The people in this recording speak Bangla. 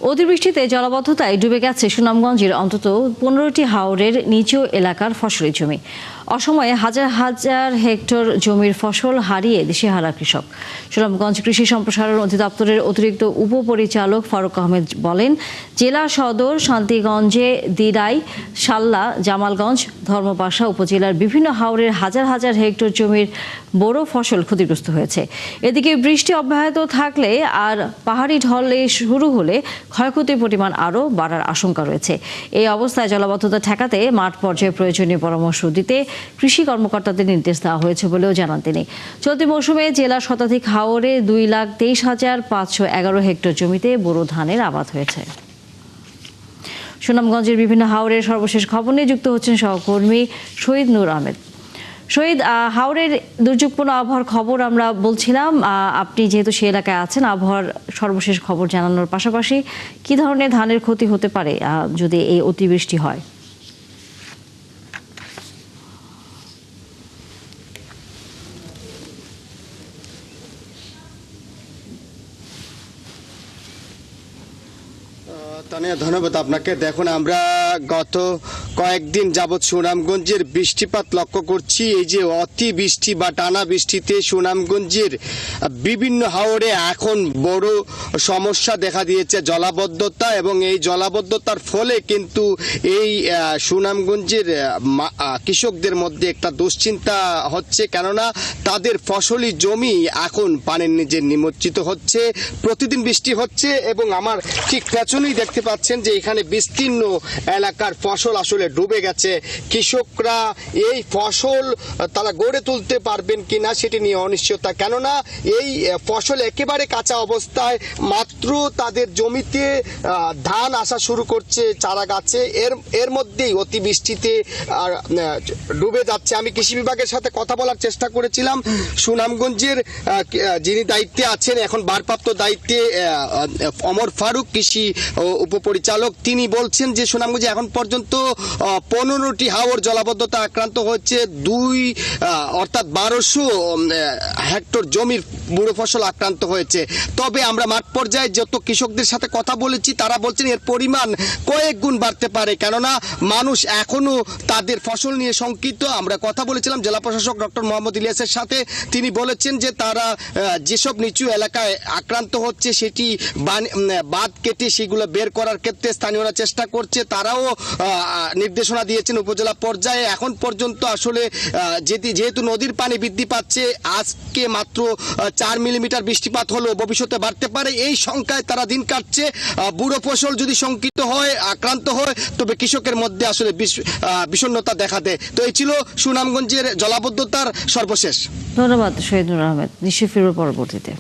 অতিবৃষ্টিতে জলাবদ্ধতায় ডুবে গেছে সুনামগঞ্জের অন্তত 15টি হাওরের নিচু এলাকার ফসলি জমি। অসময়ে হাজার হাজার হেক্টর জমির ফসল হারিয়ে দিশেহারা কৃষক। সুনামগঞ্জ কৃষি সম্প্রসারণ অধিদপ্তরের অতিরিক্ত উপপরিচালক ফারুক আহমেদ বলেন, জেলা সদর শান্তিগঞ্জে দিরাই, সাল্লা, জামালগঞ্জ, ধর্মপাশা উপজেলার বিভিন্ন হাওরের হাজার হাজার হেক্টর জমির বড় ফসল ক্ষতিগ্রস্ত হয়েছে। এদিকে বৃষ্টি অব্যাহত থাকলে আর পাহাড়ি ঢলে শুরু হলে ক্ষয়ক্ষতির পরিমাণ আরও বাড়ার আশঙ্কা রয়েছে। এই অবস্থায় জলাবদ্ধতা ঠেকাতে মাঠ পর্যায়ে প্রয়োজনীয় পরামর্শ দিতে কৃষি কর্মকর্তাদের নির্দেশ দেওয়া হয়েছে বলেও জানান তিনি। চলতি মৌসুমে জেলার শতাধিক হাওরে 2,23,511 হেক্টর জমিতে বোরো ধানের আবাদ হয়েছে। সুনামগঞ্জের বিভিন্ন হাওরের সর্বশেষ খবর নিয়ে যুক্ত হচ্ছেন সহকর্মী শহীদ নূর আহমেদ। শহীদ, হাওরের দুর্যোগপূর্ণ আবহাওয়ার খবর আমরা বলছিলাম, আপনি যেহেতু সেই এলাকায় আছেন, আবহাওয়ার সর্বশেষ খবর জানানোর পাশাপাশি কি ধরনের ধানের ক্ষতি হতে পারে যদি এই অতিবৃষ্টি হয়? তানিয়া, ধন্যবাদ আপনাকে। দেখুন, আমরা গত কয়েকদিন যাবৎ সুনামগঞ্জের বৃষ্টিপাত লক্ষ্য করছি। এই যে অতিবৃষ্টি বা টানা বৃষ্টিতে সুনামগঞ্জের বিভিন্ন হাওরে এখন বড় সমস্যা দেখা দিয়েছে, জলাবদ্ধতা। এবং এই জলাবদ্ধতার ফলে কিন্তু এই সুনামগঞ্জের কৃষকদের মধ্যে একটা দুশ্চিন্তা হচ্ছে, কেননা তাদের ফসলি জমি এখন পানির নিচে নিমজ্জিত হচ্ছে। প্রতিদিন বৃষ্টি হচ্ছে এবং আমার ঠিক পেছনেই দেখতে পাচ্ছেন যে এখানে বিস্তীর্ণ এলাকার ফসল আসলে ডুবে গেছে। কৃষকরা এই ফসল তারা গড়ে তুলতে পারবেন কিনা সেটি নিয়ে অনিশ্চয়তা, কেননা এই ফসল একেবারে কাঁচা অবস্থায়, মাত্র তাদের জমিতে ধান আসা শুরু করছে চারা গাছে, এর মধ্যেই অতিবৃষ্টিতে ডুবে যাচ্ছে। আমি কৃষি বিভাগের সাথে কথা বলার চেষ্টা করেছিলাম। সুনামগঞ্জের যিনি দায়িত্বে আছেন, এখন ভারপ্রাপ্ত দায়িত্বে ওমর ফারুক কৃষি উপপরিচালক, তিনি বলছেন যে সুনামগঞ্জে এখন পর্যন্ত 15টি হাওর জলাবদ্ধতা আক্রান্ত হচ্ছে, অর্থাৎ 1200 হেক্টর জমির বুড়ো ফসল আক্রান্ত হয়েছে। তবে আমরা মাঠ পর্যায়ে যত কৃষকদের সাথে কথা বলেছি, তারা বলছেন এর পরিমাণ কয়েক গুণ বাড়তে পারে, কেননা মানুষ এখনো তাদের ফসল নিয়ে শঙ্কিত। আমরা কথা বলেছিলাম জেলা প্রশাসক ডক্টর মোহাম্মদ ইলিয়াসের সাথে, তিনি বলেছেন যে তারা যেসব নিচু এলাকায় আক্রান্ত হচ্ছে সেটি বাঁধ কেটে সেগুলো বের করার ক্ষেত্রে স্থানীয়রা চেষ্টা করছে। তারাও নির্দেশনা দিয়েছেন উপজেলা পর্যায়ে। এখন পর্যন্ত আসলে যেহেতু নদীর পানি বৃদ্ধি পাচ্ছে, আজকে মাত্র 4 মিলিমিটার বৃষ্টিপাত হলো, ভবিষ্যতে বাড়তে পারে, এই সংখ্যায় তারা দিন কাটছে। বুড়ো ফসল যদি শঙ্কিত হয়, আক্রান্ত হয়, তবে কৃষকের মধ্যে আসলে বিষণ্ণতা দেখা দেয়। তো এই ছিল সুনামগঞ্জের জলাবদ্ধতার সর্বশেষ। ধন্যবাদ শহীদ নূর আহমেদ। নিশ্চয়ই ফিরব পরবর্তীতে।